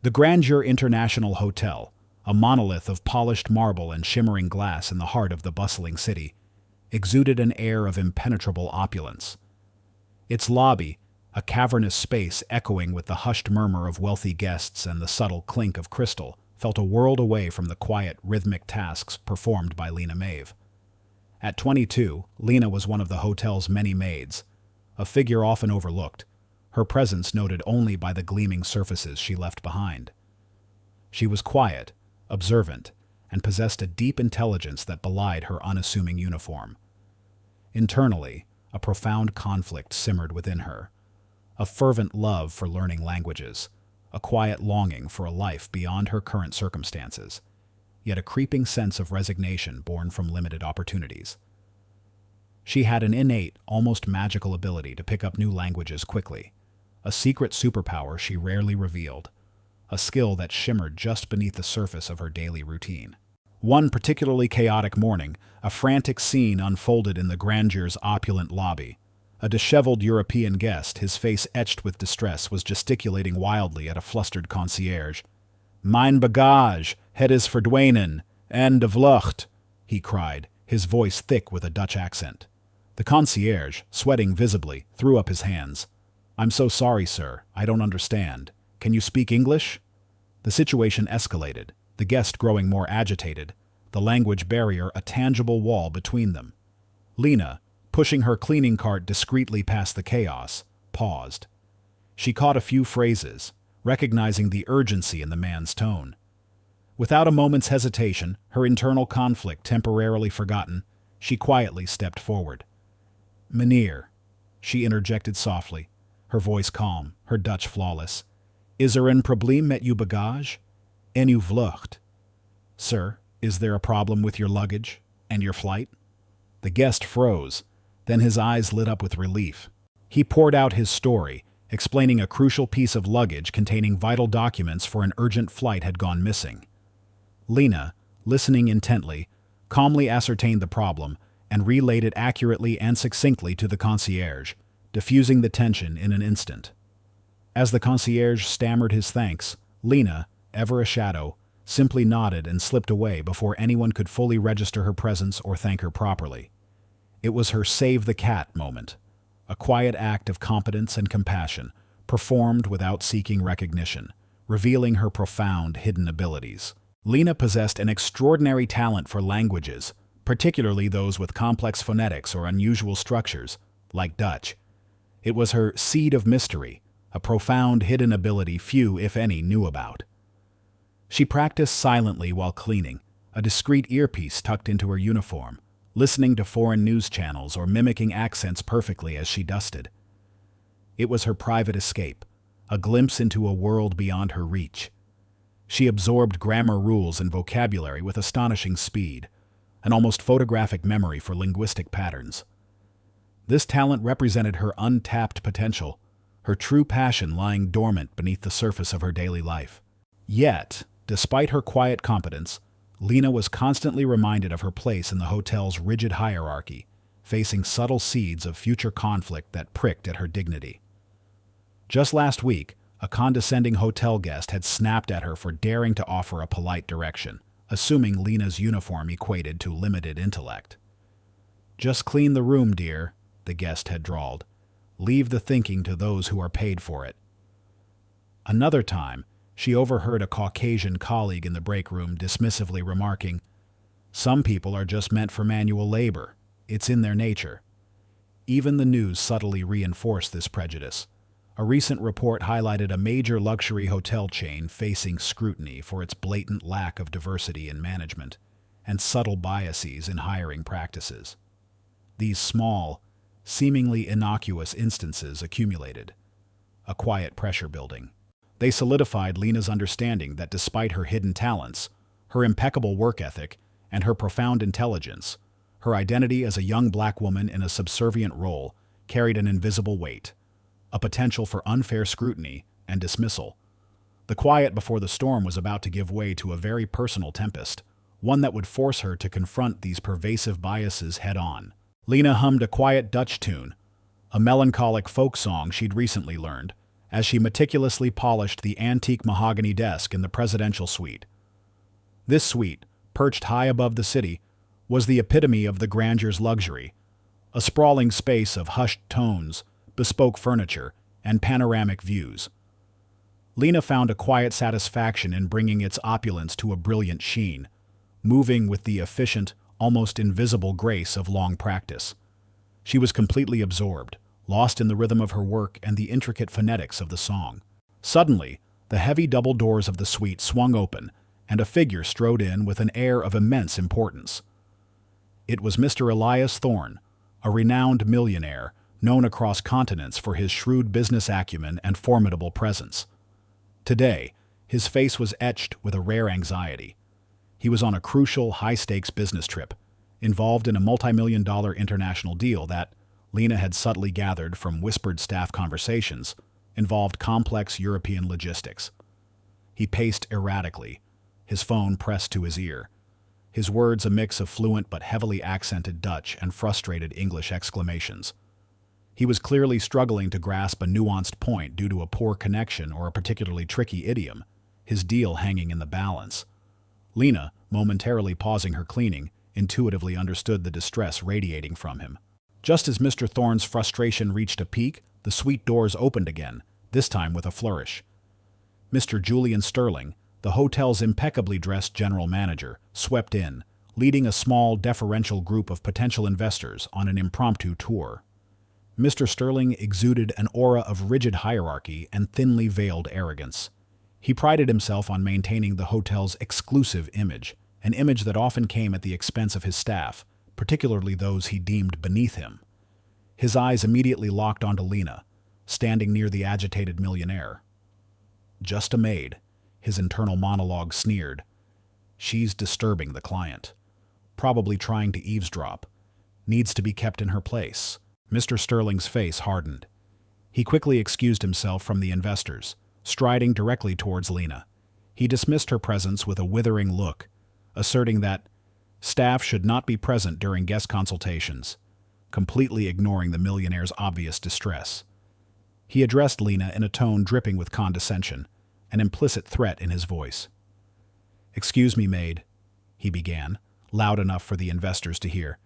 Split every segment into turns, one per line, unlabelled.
The Grandeur International Hotel, a monolith of polished marble and shimmering glass in the heart of the bustling city, exuded an air of impenetrable opulence. Its lobby, a cavernous space echoing with the hushed murmur of wealthy guests and the subtle clink of crystal, felt a world away from the quiet, rhythmic tasks performed by Lena Maeve. At 22, Lena was one of the hotel's many maids, a figure often overlooked, her presence noted only by the gleaming surfaces she left behind. She was quiet, observant, and possessed a deep intelligence that belied her unassuming uniform. Internally, a profound conflict simmered within her, a fervent love for learning languages, a quiet longing for a life beyond her current circumstances, yet a creeping sense of resignation born from limited opportunities. She had an innate, almost magical ability to pick up new languages quickly, a secret superpower she rarely revealed, a skill that shimmered just beneath the surface of her daily routine. One particularly chaotic morning, a frantic scene unfolded in the Grandeur's opulent lobby. A disheveled European guest, his face etched with distress, was gesticulating wildly at a flustered concierge. "Mein bagage, het is verdwenen, en de vlucht," he cried, his voice thick with a Dutch accent. The concierge, sweating visibly, threw up his hands. "I'm so sorry, sir. I don't understand. Can you speak English?" The situation escalated, the guest growing more agitated, the language barrier a tangible wall between them. Lena, pushing her cleaning cart discreetly past the chaos, paused. She caught a few phrases, recognizing the urgency in the man's tone. Without a moment's hesitation, her internal conflict temporarily forgotten, she quietly stepped forward. "Meneer," she interjected softly, her voice calm, her Dutch flawless. "Is er een probleem met uw bagage? En uw vlucht?" "Sir, is there a problem with your luggage and your flight?" The guest froze, then his eyes lit up with relief. He poured out his story, explaining a crucial piece of luggage containing vital documents for an urgent flight had gone missing. Lena, listening intently, calmly ascertained the problem and relayed it accurately and succinctly to the concierge, diffusing the tension in an instant. As the concierge stammered his thanks, Lena, ever a shadow, simply nodded and slipped away before anyone could fully register her presence or thank her properly. It was her save the cat moment, a quiet act of competence and compassion, performed without seeking recognition, revealing her profound hidden abilities. Lena possessed an extraordinary talent for languages, particularly those with complex phonetics or unusual structures, like Dutch. It was her seed of mystery, a profound hidden ability few, if any, knew about. She practiced silently while cleaning, a discreet earpiece tucked into her uniform, listening to foreign news channels or mimicking accents perfectly as she dusted. It was her private escape, a glimpse into a world beyond her reach. She absorbed grammar rules and vocabulary with astonishing speed, an almost photographic memory for linguistic patterns. This talent represented her untapped potential, her true passion lying dormant beneath the surface of her daily life. Yet, despite her quiet competence, Lena was constantly reminded of her place in the hotel's rigid hierarchy, facing subtle seeds of future conflict that pricked at her dignity. Just last week, a condescending hotel guest had snapped at her for daring to offer a polite direction, assuming Lena's uniform equated to limited intellect. "Just clean the room, dear," the guest had drawled. "Leave the thinking to those who are paid for it." Another time, she overheard a Caucasian colleague in the break room dismissively remarking, "Some people are just meant for manual labor. It's in their nature." Even the news subtly reinforced this prejudice. A recent report highlighted a major luxury hotel chain facing scrutiny for its blatant lack of diversity in management and subtle biases in hiring practices. These small, seemingly innocuous instances accumulated, a quiet pressure building. They solidified Lena's understanding that despite her hidden talents, her impeccable work ethic, and her profound intelligence, her identity as a young black woman in a subservient role carried an invisible weight, a potential for unfair scrutiny and dismissal. The quiet before the storm was about to give way to a very personal tempest, one that would force her to confront these pervasive biases head-on. Lena hummed a quiet Dutch tune, a melancholic folk song she'd recently learned, as she meticulously polished the antique mahogany desk in the presidential suite. This suite, perched high above the city, was the epitome of the grandeur's luxury, a sprawling space of hushed tones, bespoke furniture, and panoramic views. Lena found a quiet satisfaction in bringing its opulence to a brilliant sheen, moving with the efficient, almost invisible grace of long practice. She was completely absorbed, lost in the rhythm of her work and the intricate phonetics of the song. Suddenly, the heavy double doors of the suite swung open, and a figure strode in with an air of immense importance. It was Mr. Elias Thorne, a renowned millionaire, known across continents for his shrewd business acumen and formidable presence. Today, his face was etched with a rare anxiety. He was on a crucial, high-stakes business trip, involved in a multi-million-dollar international deal that, Lena had subtly gathered from whispered staff conversations, involved complex European logistics. He paced erratically, his phone pressed to his ear, his words a mix of fluent but heavily accented Dutch and frustrated English exclamations. He was clearly struggling to grasp a nuanced point due to a poor connection or a particularly tricky idiom, his deal hanging in the balance. Lena, momentarily pausing her cleaning, intuitively understood the distress radiating from him. Just as Mr. Thorne's frustration reached a peak, the suite doors opened again, this time with a flourish. Mr. Julian Sterling, the hotel's impeccably dressed general manager, swept in, leading a small, deferential group of potential investors on an impromptu tour. Mr. Sterling exuded an aura of rigid hierarchy and thinly veiled arrogance. He prided himself on maintaining the hotel's exclusive image, an image that often came at the expense of his staff, particularly those he deemed beneath him. His eyes immediately locked onto Lena, standing near the agitated millionaire. "Just a maid," his internal monologue sneered. "She's disturbing the client. Probably trying to eavesdrop. Needs to be kept in her place." Mr. Sterling's face hardened. He quickly excused himself from the investors, striding directly towards Lena. He dismissed her presence with a withering look, asserting that staff should not be present during guest consultations, completely ignoring the millionaire's obvious distress. He addressed Lena in a tone dripping with condescension, an implicit threat in his voice. "Excuse me, Maid," he began, loud enough for the investors to hear.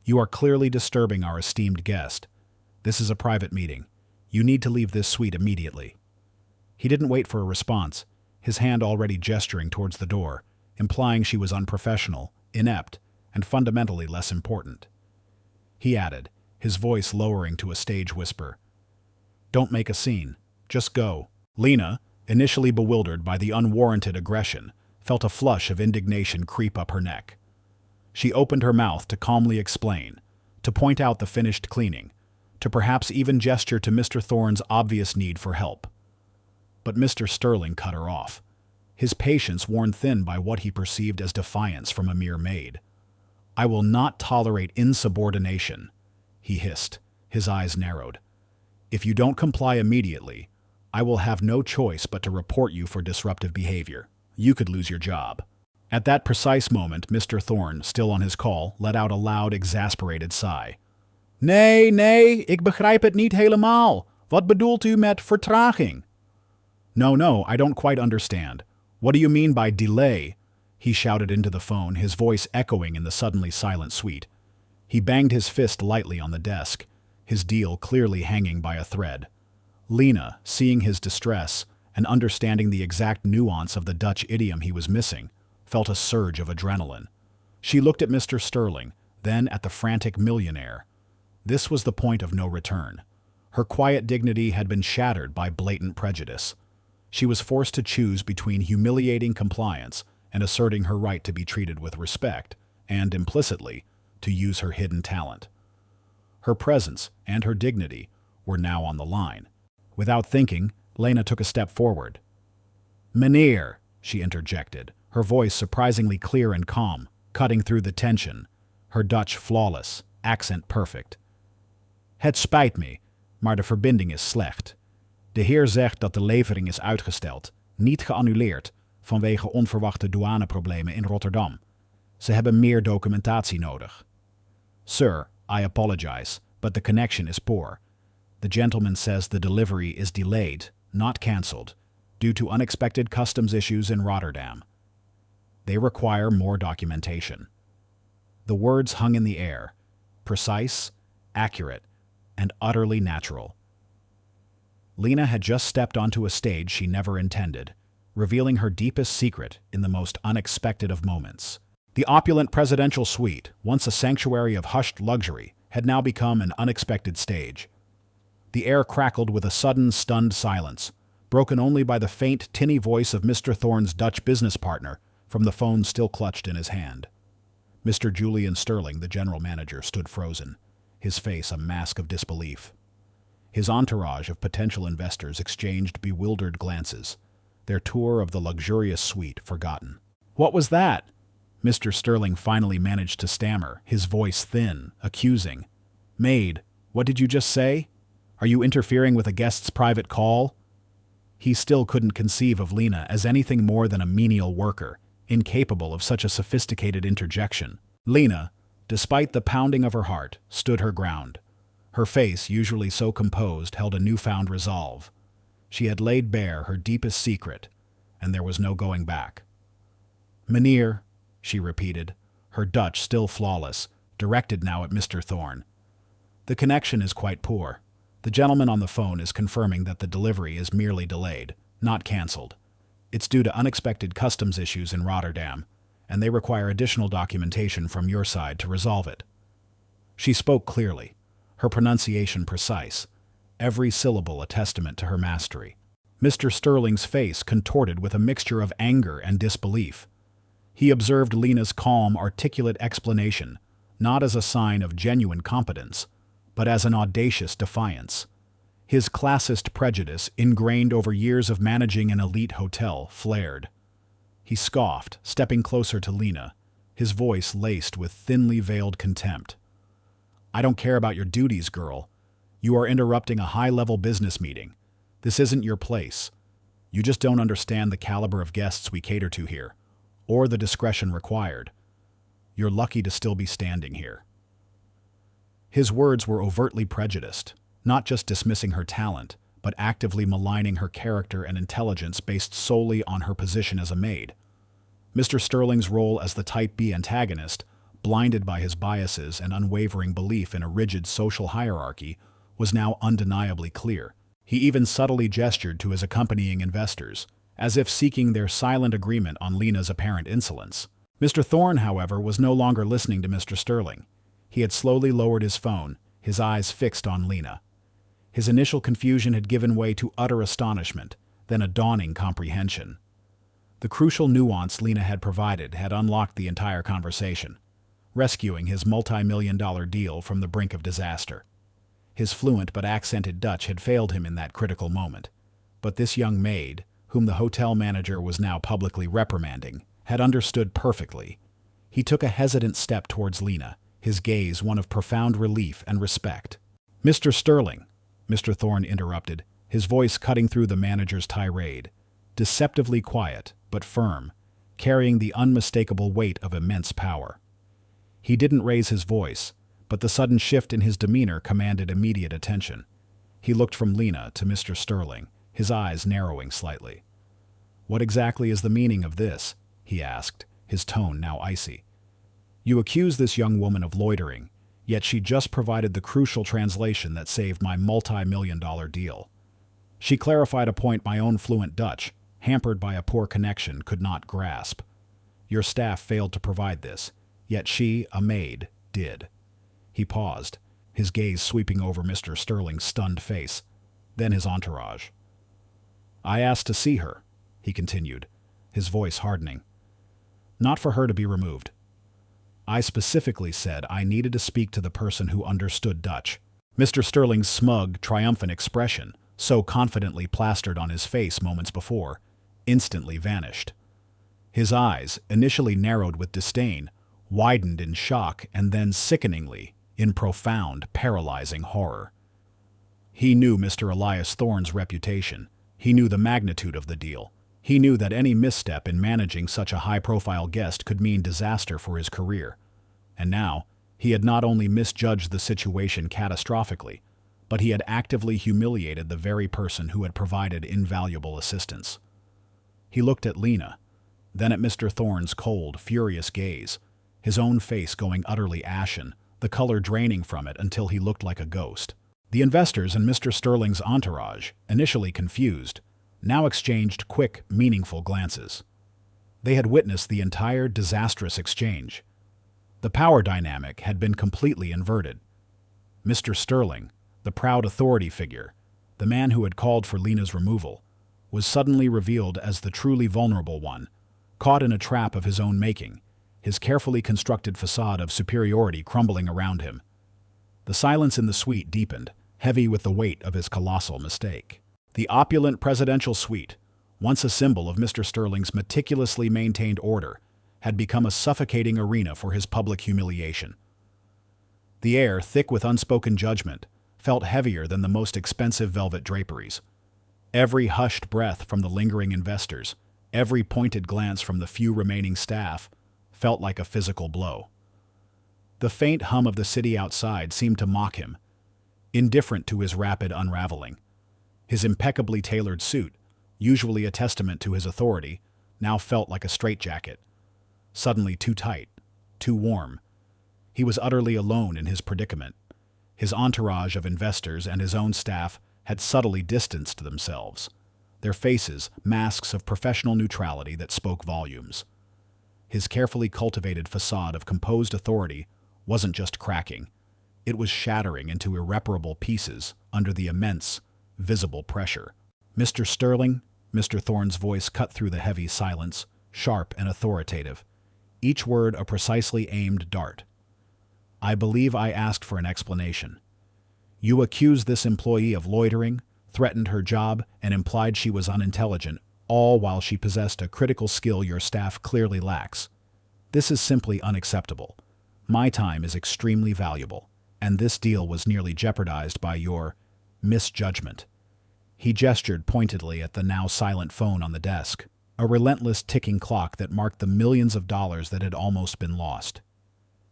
"You are clearly disturbing our esteemed guest. This is a private meeting. You need to leave this suite immediately." He didn't wait for a response, his hand already gesturing towards the door, implying she was unprofessional, inept, and fundamentally less important. He added, his voice lowering to a stage whisper, "Don't make a scene. Just go." Lena, initially bewildered by the unwarranted aggression, felt a flush of indignation creep up her neck. She opened her mouth to calmly explain, to point out the finished cleaning, to perhaps even gesture to Mr. Thorne's obvious need for help. But Mr. Sterling cut her off, his patience worn thin by what he perceived as defiance from a mere maid. "I will not tolerate insubordination," he hissed, his eyes narrowed. "If you don't comply immediately, I will have no choice but to report you for disruptive behavior. You could lose your job." At that precise moment, Mr. Thorne, still on his call, let out a loud, exasperated sigh. "Nee, nee, ik begrijp het niet helemaal. Wat bedoelt u met vertraging?" No, I don't quite understand. What do you mean by delay?" he shouted into the phone, his voice echoing in the suddenly silent suite. He banged his fist lightly on the desk, his deal clearly hanging by a thread. Lena, seeing his distress and understanding the exact nuance of the Dutch idiom he was missing, felt a surge of adrenaline. She looked at Mr. Sterling, then at the frantic millionaire. This was the point of no return. Her quiet dignity had been shattered by blatant prejudice. She was forced to choose between humiliating compliance and asserting her right to be treated with respect, and, implicitly, to use her hidden talent. Her presence and her dignity were now on the line. Without thinking, Lena took a step forward. "Meneer," she interjected, her voice surprisingly clear and calm, cutting through the tension, her Dutch flawless, accent perfect. "Het spijt me, maar de verbinding is slecht. De heer zegt dat de levering is uitgesteld, niet geannuleerd, vanwege onverwachte douaneproblemen in Rotterdam. Ze hebben meer documentatie nodig. Sir, I apologize, but the connection is poor. The gentleman says the delivery is delayed, not cancelled, due to unexpected customs issues in Rotterdam. They require more documentation. The words hung in the air, precise, accurate, and utterly natural. Lena had just stepped onto a stage she never intended, revealing her deepest secret in the most unexpected of moments. The opulent presidential suite, once a sanctuary of hushed luxury, had now become an unexpected stage. The air crackled with a sudden, stunned silence, broken only by the faint, tinny voice of Mr. Thorne's Dutch business partner from the phone still clutched in his hand. Mr. Julian Sterling, the general manager, stood frozen, his face a mask of disbelief. His entourage of potential investors exchanged bewildered glances, their tour of the luxurious suite forgotten. "What was that?" Mr. Sterling finally managed to stammer, his voice thin, accusing. "Maid, what did you just say? Are you interfering with a guest's private call?" He still couldn't conceive of Lena as anything more than a menial worker, incapable of such a sophisticated interjection. Lena, despite the pounding of her heart, stood her ground. Her face, usually so composed, held a newfound resolve. She had laid bare her deepest secret, and there was no going back. "Meneer," she repeated, her Dutch still flawless, directed now at Mr. Thorne. "The connection is quite poor. The gentleman on the phone is confirming that the delivery is merely delayed, not cancelled. It's due to unexpected customs issues in Rotterdam, and they require additional documentation from your side to resolve it." She spoke clearly, her pronunciation precise, every syllable a testament to her mastery. Mr. Sterling's face contorted with a mixture of anger and disbelief. He observed Lena's calm, articulate explanation, not as a sign of genuine competence, but as an audacious defiance. His classist prejudice, ingrained over years of managing an elite hotel, flared. He scoffed, stepping closer to Lena, his voice laced with thinly veiled contempt. "I don't care about your duties, girl. You are interrupting a high-level business meeting. This isn't your place. You just don't understand the caliber of guests we cater to here, or the discretion required. You're lucky to still be standing here." His words were overtly prejudiced, not just dismissing her talent, but actively maligning her character and intelligence based solely on her position as a maid. Mr. Sterling's role as the Type B antagonist, blinded by his biases and unwavering belief in a rigid social hierarchy, was now undeniably clear. He even subtly gestured to his accompanying investors, as if seeking their silent agreement on Lena's apparent insolence. Mr. Thorne, however, was no longer listening to Mr. Sterling. He had slowly lowered his phone, his eyes fixed on Lena. His initial confusion had given way to utter astonishment, then a dawning comprehension. The crucial nuance Lena had provided had unlocked the entire conversation, rescuing his multi-million-dollar deal from the brink of disaster. His fluent but accented Dutch had failed him in that critical moment, but this young maid, whom the hotel manager was now publicly reprimanding, had understood perfectly. He took a hesitant step towards Lena, his gaze one of profound relief and respect. "Mr. Sterling," Mr. Thorne interrupted, his voice cutting through the manager's tirade, deceptively quiet but firm, carrying the unmistakable weight of immense power. He didn't raise his voice, but the sudden shift in his demeanor commanded immediate attention. He looked from Lena to Mr. Sterling, his eyes narrowing slightly. "What exactly is the meaning of this?" he asked, his tone now icy. "You accuse this young woman of loitering, yet she just provided the crucial translation that saved my multi-million-dollar deal. She clarified a point my own fluent Dutch, hampered by a poor connection, could not grasp. Your staff failed to provide this, yet she, a maid, did." He paused, his gaze sweeping over Mr. Sterling's stunned face, then his entourage. "I asked to see her," he continued, his voice hardening. "Not for her to be removed. I specifically said I needed to speak to the person who understood Dutch." Mr. Sterling's smug, triumphant expression, so confidently plastered on his face moments before, instantly vanished. His eyes, initially narrowed with disdain, widened in shock and then sickeningly, in profound, paralyzing horror. He knew Mr. Elias Thorne's reputation. He knew the magnitude of the deal. He knew that any misstep in managing such a high-profile guest could mean disaster for his career. And now, he had not only misjudged the situation catastrophically, but he had actively humiliated the very person who had provided invaluable assistance. He looked at Lena, then at Mr. Thorne's cold, furious gaze, his own face going utterly ashen, the color draining from it until he looked like a ghost. The investors and Mr. Sterling's entourage, initially confused, now exchanged quick, meaningful glances. They had witnessed the entire disastrous exchange. The power dynamic had been completely inverted. Mr. Sterling, the proud authority figure, the man who had called for Lena's removal, was suddenly revealed as the truly vulnerable one, caught in a trap of his own making, his carefully constructed facade of superiority crumbling around him. The silence in the suite deepened, heavy with the weight of his colossal mistake. The opulent presidential suite, once a symbol of Mr. Sterling's meticulously maintained order, had become a suffocating arena for his public humiliation. The air, thick with unspoken judgment, felt heavier than the most expensive velvet draperies. Every hushed breath from the lingering investors, every pointed glance from the few remaining staff, felt like a physical blow. The faint hum of the city outside seemed to mock him, indifferent to his rapid unraveling. His impeccably tailored suit, usually a testament to his authority, now felt like a straitjacket. Suddenly too tight, too warm. He was utterly alone in his predicament. His entourage of investors and his own staff had subtly distanced themselves, their faces masks of professional neutrality that spoke volumes. His carefully cultivated facade of composed authority wasn't just cracking, it was shattering into irreparable pieces under the immense, visible pressure. "Mr. Sterling," Mr. Thorne's voice cut through the heavy silence, sharp and authoritative, each word a precisely aimed dart. "I believe I asked for an explanation. You accused this employee of loitering, threatened her job, and implied she was unintelligent, all while she possessed a critical skill your staff clearly lacks. This is simply unacceptable. My time is extremely valuable, and this deal was nearly jeopardized by your misjudgment." He gestured pointedly at the now silent phone on the desk, a relentless ticking clock that marked the millions of dollars that had almost been lost.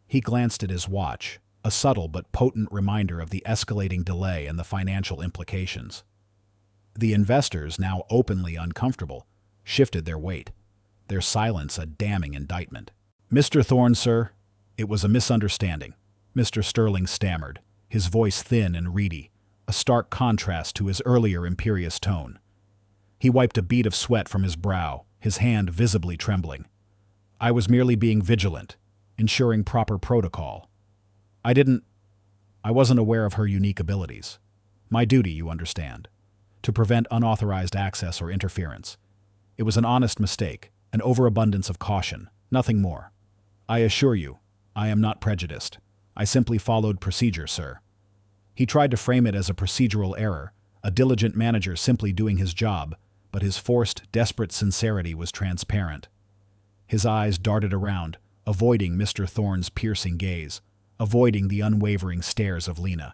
He glanced at his watch, a subtle but potent reminder of the escalating delay and the financial implications. The investors, now openly uncomfortable, shifted their weight, their silence a damning indictment. "Mr. Thorne, sir, it was a misunderstanding," Mr. Sterling stammered, his voice thin and reedy, a stark contrast to his earlier imperious tone. He wiped a bead of sweat from his brow, his hand visibly trembling. "I was merely being vigilant, ensuring proper protocol. I wasn't aware of her unique abilities. My duty, you understand, to prevent unauthorized access or interference. It was an honest mistake, an overabundance of caution, nothing more. I assure you, I am not prejudiced. I simply followed procedure, sir." He tried to frame it as a procedural error, a diligent manager simply doing his job, but his forced, desperate sincerity was transparent. His eyes darted around, avoiding Mr. Thorne's piercing gaze, avoiding the unwavering stares of Lena.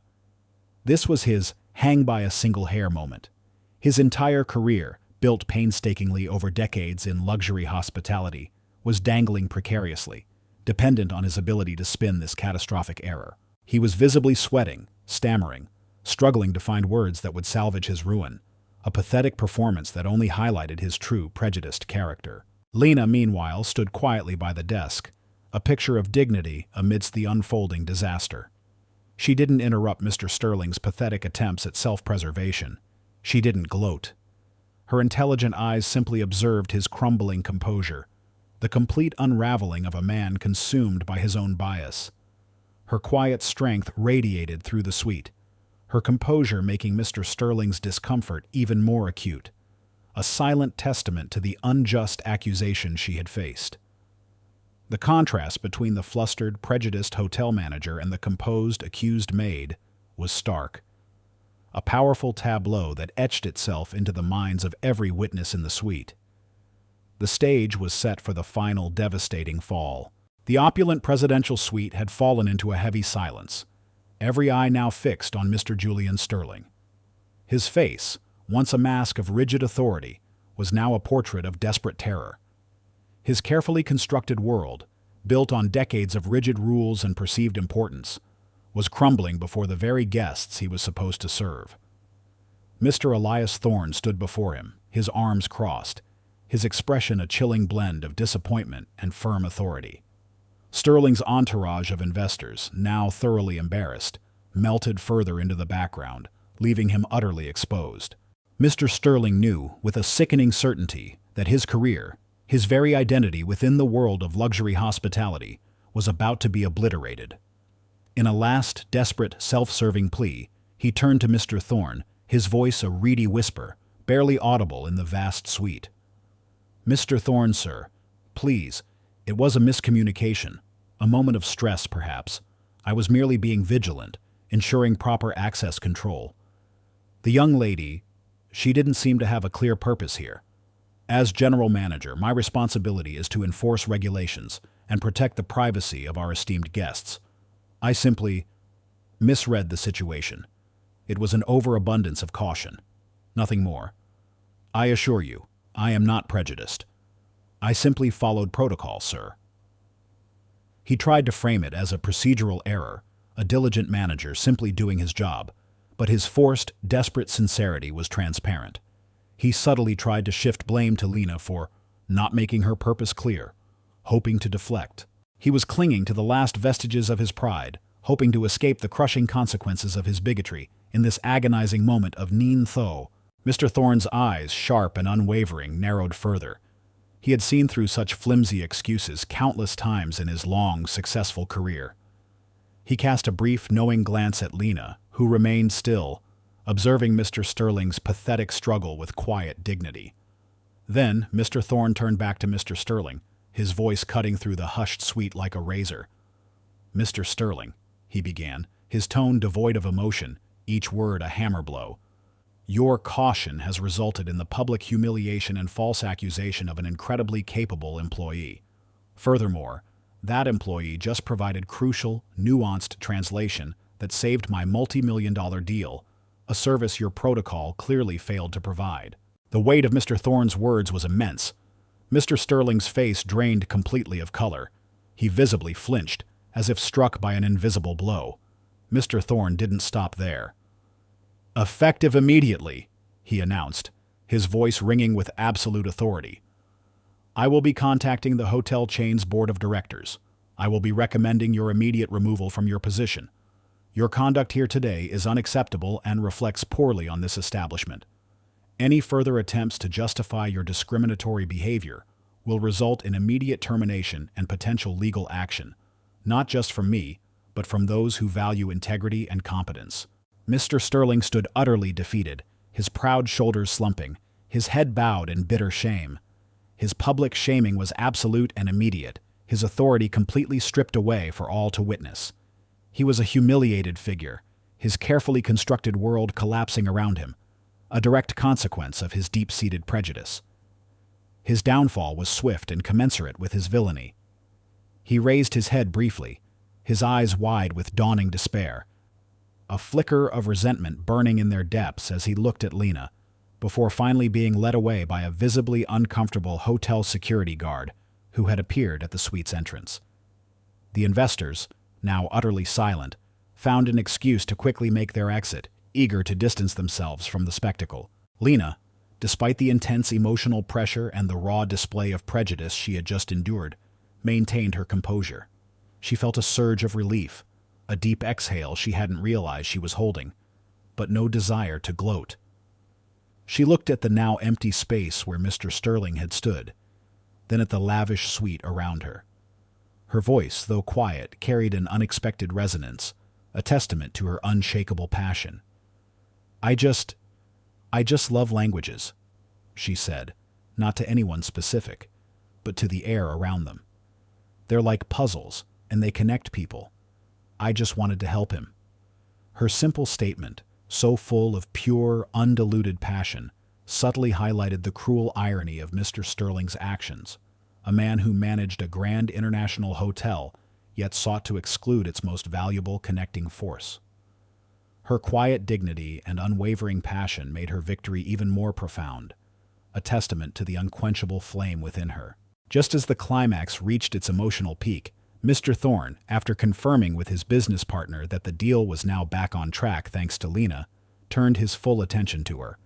This was his hang-by-a-single-hair moment. His entire career, built painstakingly over decades in luxury hospitality, was dangling precariously, dependent on his ability to spin this catastrophic error. He was visibly sweating, stammering, struggling to find words that would salvage his ruin, a pathetic performance that only highlighted his true prejudiced character. Lena, meanwhile, stood quietly by the desk, a picture of dignity amidst the unfolding disaster. She didn't interrupt Mr. Sterling's pathetic attempts at self-preservation. She didn't gloat. Her intelligent eyes simply observed his crumbling composure, the complete unraveling of a man consumed by his own bias. Her quiet strength radiated through the suite, her composure making Mr. Sterling's discomfort even more acute, a silent testament to the unjust accusation she had faced. The contrast between the flustered, prejudiced hotel manager and the composed, accused maid was stark, a powerful tableau that etched itself into the minds of every witness in the suite. The stage was set for the final devastating fall. The opulent presidential suite had fallen into a heavy silence, every eye now fixed on Mr. Julian Sterling. His face, once a mask of rigid authority, was now a portrait of desperate terror. His carefully constructed world, built on decades of rigid rules and perceived importance, was crumbling before the very guests he was supposed to serve. Mr. Elias Thorne stood before him, his arms crossed, his expression a chilling blend of disappointment and firm authority. Sterling's entourage of investors, now thoroughly embarrassed, melted further into the background, leaving him utterly exposed. Mr. Sterling knew, with a sickening certainty, that his career, his very identity within the world of luxury hospitality, was about to be obliterated. In a last, desperate, self-serving plea, he turned to Mr. Thorne, his voice a reedy whisper, barely audible in the vast suite. "Mr. Thorne, sir, please, it was a miscommunication, a moment of stress, perhaps. I was merely being vigilant, ensuring proper access control. The young lady, she didn't seem to have a clear purpose here. As general manager, my responsibility is to enforce regulations and protect the privacy of our esteemed guests. I simply misread the situation. It was an overabundance of caution. Nothing more. I assure you, I am not prejudiced. I simply followed protocol, sir." He tried to frame it as a procedural error, a diligent manager simply doing his job, but his forced, desperate sincerity was transparent. He subtly tried to shift blame to Lena for not making her purpose clear, hoping to deflect. He was clinging to the last vestiges of his pride, hoping to escape the crushing consequences of his bigotry in this agonizing moment of Neen Tho. Mr. Thorne's eyes, sharp and unwavering, narrowed further. He had seen through such flimsy excuses countless times in his long, successful career. He cast a brief, knowing glance at Lena, who remained still, observing Mr. Sterling's pathetic struggle with quiet dignity. Then Mr. Thorne turned back to Mr. Sterling, his voice cutting through the hushed suite like a razor. "Mr. Sterling," he began, his tone devoid of emotion, each word a hammer blow. "Your caution has resulted in the public humiliation and false accusation of an incredibly capable employee. Furthermore, that employee just provided crucial, nuanced translation that saved my multi-million-dollar deal, a service your protocol clearly failed to provide." The weight of Mr. Thorne's words was immense. Mr. Sterling's face drained completely of color. He visibly flinched, as if struck by an invisible blow. Mr. Thorne didn't stop there. "Effective immediately," he announced, his voice ringing with absolute authority. "I will be contacting the hotel chain's board of directors. I will be recommending your immediate removal from your position. Your conduct here today is unacceptable and reflects poorly on this establishment. Any further attempts to justify your discriminatory behavior will result in immediate termination and potential legal action, not just from me, but from those who value integrity and competence." Mr. Sterling stood utterly defeated, his proud shoulders slumping, his head bowed in bitter shame. His public shaming was absolute and immediate, his authority completely stripped away for all to witness. He was a humiliated figure, his carefully constructed world collapsing around him, a direct consequence of his deep-seated prejudice. His downfall was swift and commensurate with his villainy. He raised his head briefly, his eyes wide with dawning despair, a flicker of resentment burning in their depths as he looked at Lena, before finally being led away by a visibly uncomfortable hotel security guard who had appeared at the suite's entrance. The investors, now utterly silent, found an excuse to quickly make their exit, eager to distance themselves from the spectacle. Lena, despite the intense emotional pressure and the raw display of prejudice she had just endured, maintained her composure. She felt a surge of relief, a deep exhale she hadn't realized she was holding, but no desire to gloat. She looked at the now empty space where Mr. Sterling had stood, then at the lavish suite around her. Her voice, though quiet, carried an unexpected resonance, a testament to her unshakable passion. I just love languages," she said, not to anyone specific, but to the air around them. "They're like puzzles, and they connect people. I just wanted to help him." Her simple statement, so full of pure, undiluted passion, subtly highlighted the cruel irony of Mr. Sterling's actions, a man who managed a grand international hotel, yet sought to exclude its most valuable connecting force. Her quiet dignity and unwavering passion made her victory even more profound, a testament to the unquenchable flame within her. Just as the climax reached its emotional peak, Mr. Thorne, after confirming with his business partner that the deal was now back on track thanks to Lena, turned his full attention to her.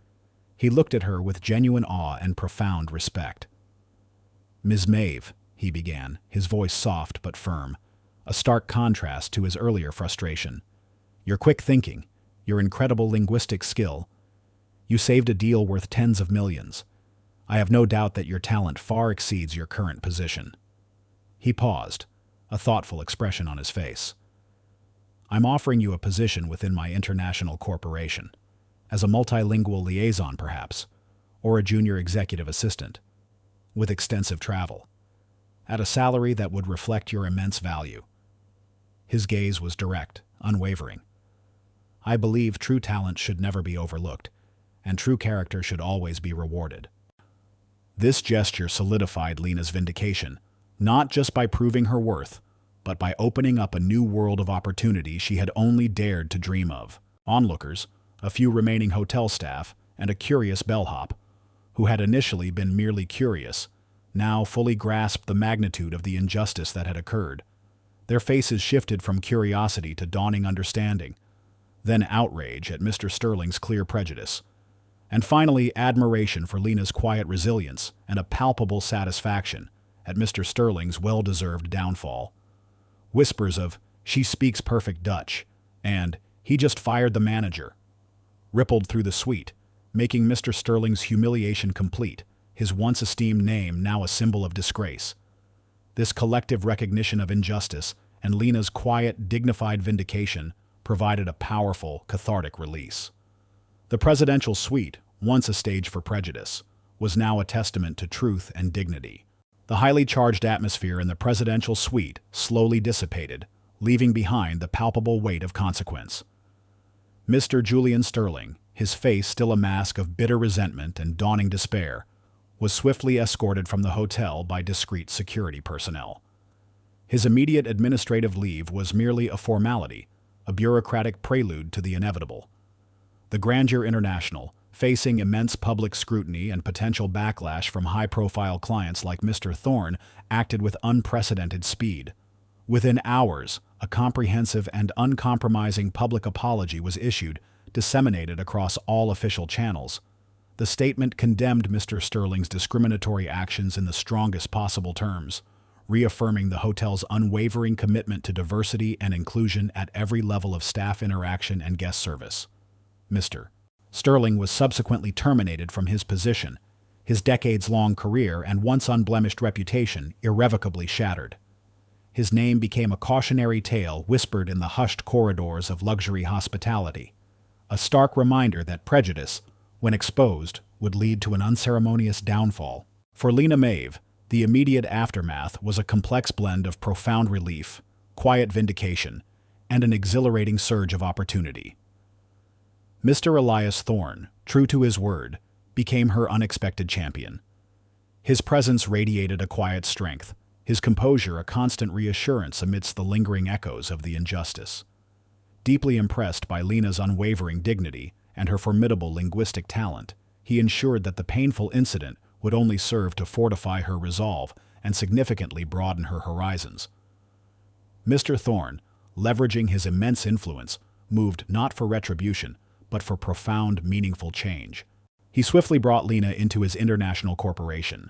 He looked at her with genuine awe and profound respect. "Ms. Maeve," he began, his voice soft but firm, a stark contrast to his earlier frustration. "Your quick thinking, your incredible linguistic skill, you saved a deal worth tens of millions. I have no doubt that your talent far exceeds your current position." He paused, a thoughtful expression on his face. "I'm offering you a position within my international corporation, as a multilingual liaison perhaps, or a junior executive assistant, with extensive travel, at a salary that would reflect your immense value." His gaze was direct, unwavering. "I believe true talent should never be overlooked, and true character should always be rewarded." This gesture solidified Lena's vindication, not just by proving her worth, but by opening up a new world of opportunity she had only dared to dream of. Onlookers, a few remaining hotel staff, and a curious bellhop, who had initially been merely curious, now fully grasped the magnitude of the injustice that had occurred. Their faces shifted from curiosity to dawning understanding, then outrage at Mr. Sterling's clear prejudice, and finally admiration for Lena's quiet resilience and a palpable satisfaction at Mr. Sterling's well-deserved downfall. Whispers of, "She speaks perfect Dutch," and "He just fired the manager," rippled through the suite, making Mr. Sterling's humiliation complete, his once esteemed name now a symbol of disgrace. This collective recognition of injustice and Lena's quiet, dignified vindication provided a powerful, cathartic release. The presidential suite, once a stage for prejudice, was now a testament to truth and dignity. The highly charged atmosphere in the presidential suite slowly dissipated, leaving behind the palpable weight of consequence. Mr. Julian Sterling, his face still a mask of bitter resentment and dawning despair, was swiftly escorted from the hotel by discreet security personnel. His immediate administrative leave was merely a formality, a bureaucratic prelude to the inevitable. The Grandeur International, facing immense public scrutiny and potential backlash from high-profile clients like Mr. Thorne, acted with unprecedented speed. Within hours, a comprehensive and uncompromising public apology was issued, disseminated across all official channels. The statement condemned Mr. Sterling's discriminatory actions in the strongest possible terms, reaffirming the hotel's unwavering commitment to diversity and inclusion at every level of staff interaction and guest service. Mr. Sterling was subsequently terminated from his position, his decades-long career and once unblemished reputation irrevocably shattered. His name became a cautionary tale whispered in the hushed corridors of luxury hospitality, a stark reminder that prejudice, when exposed, would lead to an unceremonious downfall. For Lena Maeve, the immediate aftermath was a complex blend of profound relief, quiet vindication, and an exhilarating surge of opportunity. Mr. Elias Thorne, true to his word, became her unexpected champion. His presence radiated a quiet strength, his composure a constant reassurance amidst the lingering echoes of the injustice. Deeply impressed by Lena's unwavering dignity and her formidable linguistic talent, he ensured that the painful incident would only serve to fortify her resolve and significantly broaden her horizons. Mr. Thorne, leveraging his immense influence, moved not for retribution, but for profound, meaningful change. He swiftly brought Lena into his international corporation.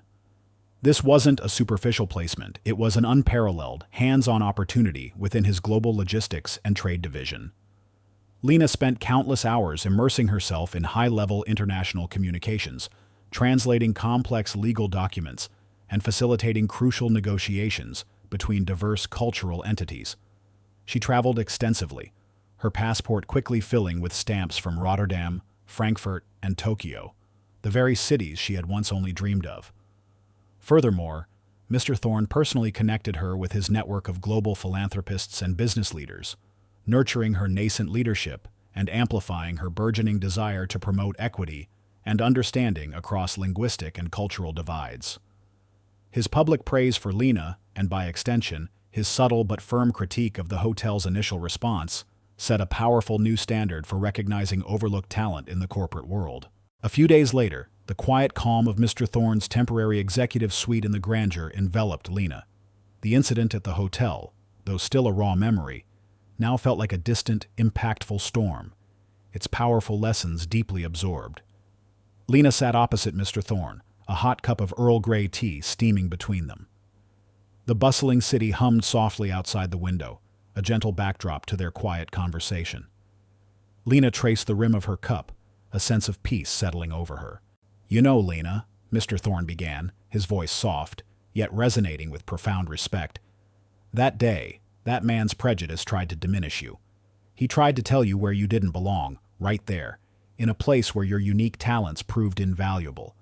This wasn't a superficial placement, it was an unparalleled, hands-on opportunity within his global logistics and trade division. Lena spent countless hours immersing herself in high-level international communications, translating complex legal documents, and facilitating crucial negotiations between diverse cultural entities. She traveled extensively, her passport quickly filling with stamps from Rotterdam, Frankfurt, and Tokyo, the very cities she had once only dreamed of. Furthermore, Mr. Thorne personally connected her with his network of global philanthropists and business leaders, nurturing her nascent leadership and amplifying her burgeoning desire to promote equity and understanding across linguistic and cultural divides. His public praise for Lena, and by extension, his subtle but firm critique of the hotel's initial response, set a powerful new standard for recognizing overlooked talent in the corporate world. A few days later, the quiet calm of Mr. Thorne's temporary executive suite in the Grandeur enveloped Lena. The incident at the hotel, though still a raw memory, now felt like a distant, impactful storm, its powerful lessons deeply absorbed. Lena sat opposite Mr. Thorne, a hot cup of Earl Grey tea steaming between them. The bustling city hummed softly outside the window, a gentle backdrop to their quiet conversation. Lena traced the rim of her cup, a sense of peace settling over her. "You know, Lena," Mr. Thorne began, his voice soft, yet resonating with profound respect, "that day, that man's prejudice tried to diminish you. He tried to tell you where you didn't belong, right there, in a place where your unique talents proved invaluable.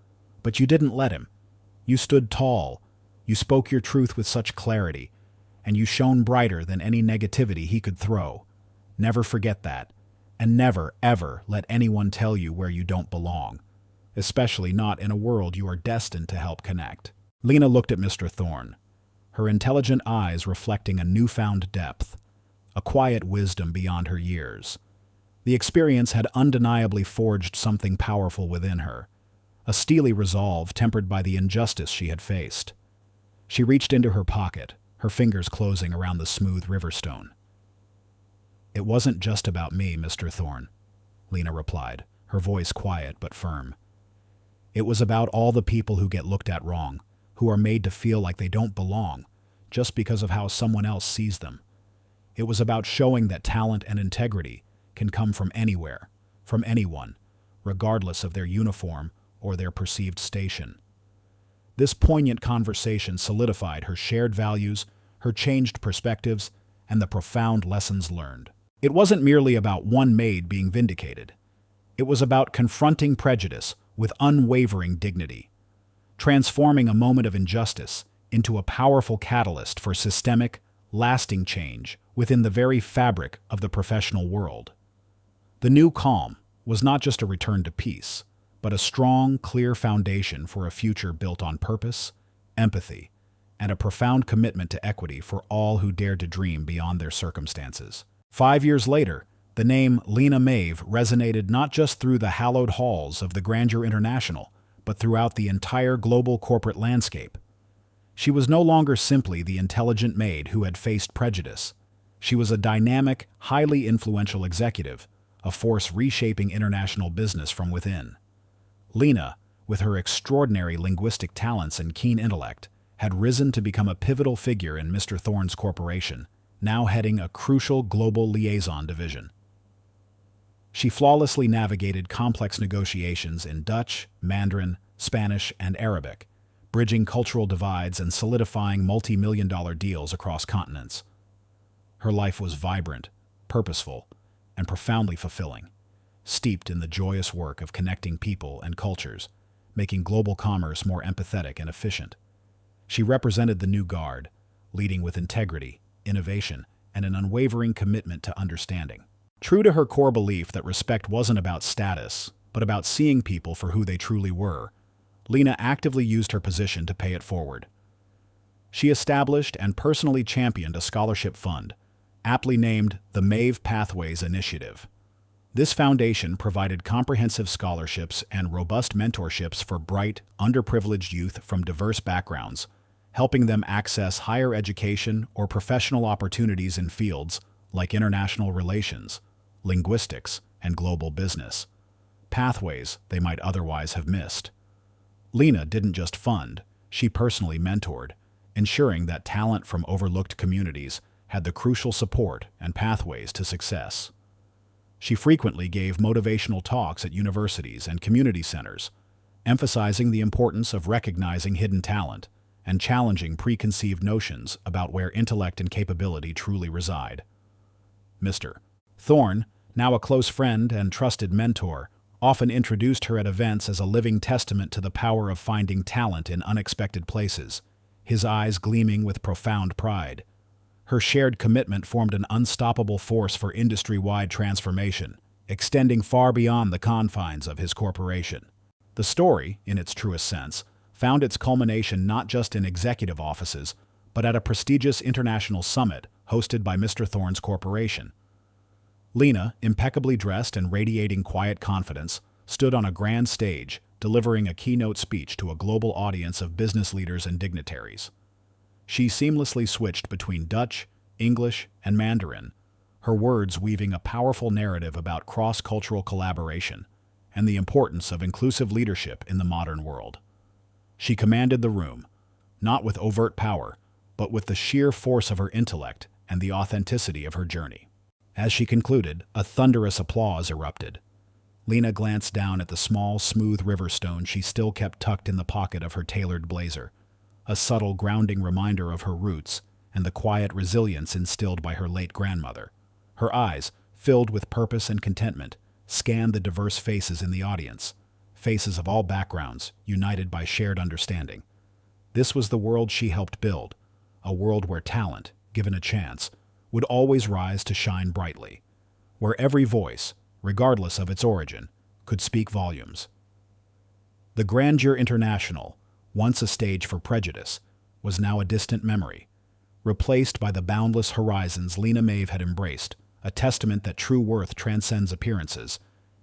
But you didn't let him. You stood tall, you spoke your truth with such clarity, and you shone brighter than any negativity he could throw. Never forget that, and never, ever let anyone tell you where you don't belong, especially not in a world you are destined to help connect." Lena looked at Mr. Thorne, her intelligent eyes reflecting a newfound depth, a quiet wisdom beyond her years. The experience had undeniably forged something powerful within her, a steely resolve tempered by the injustice she had faced. She reached into her pocket, her fingers closing around the smooth riverstone. "It wasn't just about me, Mr. Thorne," Lena replied, her voice quiet but firm. "It was about all the people who get looked at wrong, who are made to feel like they don't belong, just because of how someone else sees them. It was about showing that talent and integrity can come from anywhere, from anyone, regardless of their uniform or their perceived station." This poignant conversation solidified her shared values, her changed perspectives, and the profound lessons learned. It wasn't merely about one maid being vindicated. It was about confronting prejudice with unwavering dignity, transforming a moment of injustice into a powerful catalyst for systemic, lasting change within the very fabric of the professional world. The new calm was not just a return to peace, but a strong, clear foundation for a future built on purpose, empathy, and a profound commitment to equity for all who dared to dream beyond their circumstances. 5 years later, the name Lena Maid resonated not just through the hallowed halls of the Grandeur International, but throughout the entire global corporate landscape. She was no longer simply the intelligent maid who had faced prejudice. She was a dynamic, highly influential executive, a force reshaping international business from within. Lena, with her extraordinary linguistic talents and keen intellect, had risen to become a pivotal figure in Mr. Thorne's corporation, now heading a crucial global liaison division. She flawlessly navigated complex negotiations in Dutch, Mandarin, Spanish, and Arabic, bridging cultural divides and solidifying multi-million-dollar deals across continents. Her life was vibrant, purposeful, and profoundly fulfilling, steeped in the joyous work of connecting people and cultures, making global commerce more empathetic and efficient. She represented the new guard, leading with integrity, innovation, and an unwavering commitment to understanding. True to her core belief that respect wasn't about status, but about seeing people for who they truly were, Lena actively used her position to pay it forward. She established and personally championed a scholarship fund, aptly named the Maid Pathways Initiative. This foundation provided comprehensive scholarships and robust mentorships for bright, underprivileged youth from diverse backgrounds, helping them access higher education or professional opportunities in fields like international relations, linguistics, and global business, pathways they might otherwise have missed. Lena didn't just fund, she personally mentored, ensuring that talent from overlooked communities had the crucial support and pathways to success. She frequently gave motivational talks at universities and community centers, emphasizing the importance of recognizing hidden talent and challenging preconceived notions about where intellect and capability truly reside. Mr. Thorne, now a close friend and trusted mentor, often introduced her at events as a living testament to the power of finding talent in unexpected places, his eyes gleaming with profound pride. Her shared commitment formed an unstoppable force for industry-wide transformation, extending far beyond the confines of his corporation. The story, in its truest sense, found its culmination not just in executive offices, but at a prestigious international summit hosted by Mr. Thorne's corporation. Lena, impeccably dressed and radiating quiet confidence, stood on a grand stage, delivering a keynote speech to a global audience of business leaders and dignitaries. She seamlessly switched between Dutch, English, and Mandarin, her words weaving a powerful narrative about cross-cultural collaboration and the importance of inclusive leadership in the modern world. She commanded the room, not with overt power, but with the sheer force of her intellect and the authenticity of her journey. As she concluded, a thunderous applause erupted. Lena glanced down at the small, smooth river stone she still kept tucked in the pocket of her tailored blazer, a subtle grounding reminder of her roots and the quiet resilience instilled by her late grandmother. Her eyes, filled with purpose and contentment, scanned the diverse faces in the audience, faces of all backgrounds, united by shared understanding. This was the world she helped build, a world where talent, given a chance, would always rise to shine brightly, where every voice, regardless of its origin, could speak volumes. The Grandeur International, once a stage for prejudice, was now a distant memory, replaced by the boundless horizons Lena Maid had embraced, a testament that true worth transcends appearances,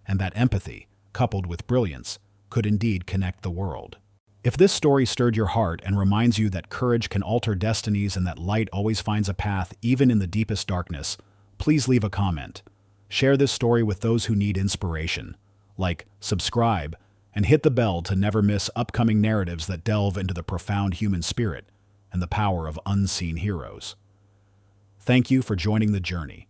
and that empathy, coupled with brilliance, could indeed connect the world. If this story stirred your heart and reminds you that courage can alter destinies and that light always finds a path even in the deepest darkness, please leave a comment. Share this story with those who need inspiration. Like, subscribe, and hit the bell to never miss upcoming narratives that delve into the profound human spirit and the power of unseen heroes. Thank you for joining the journey.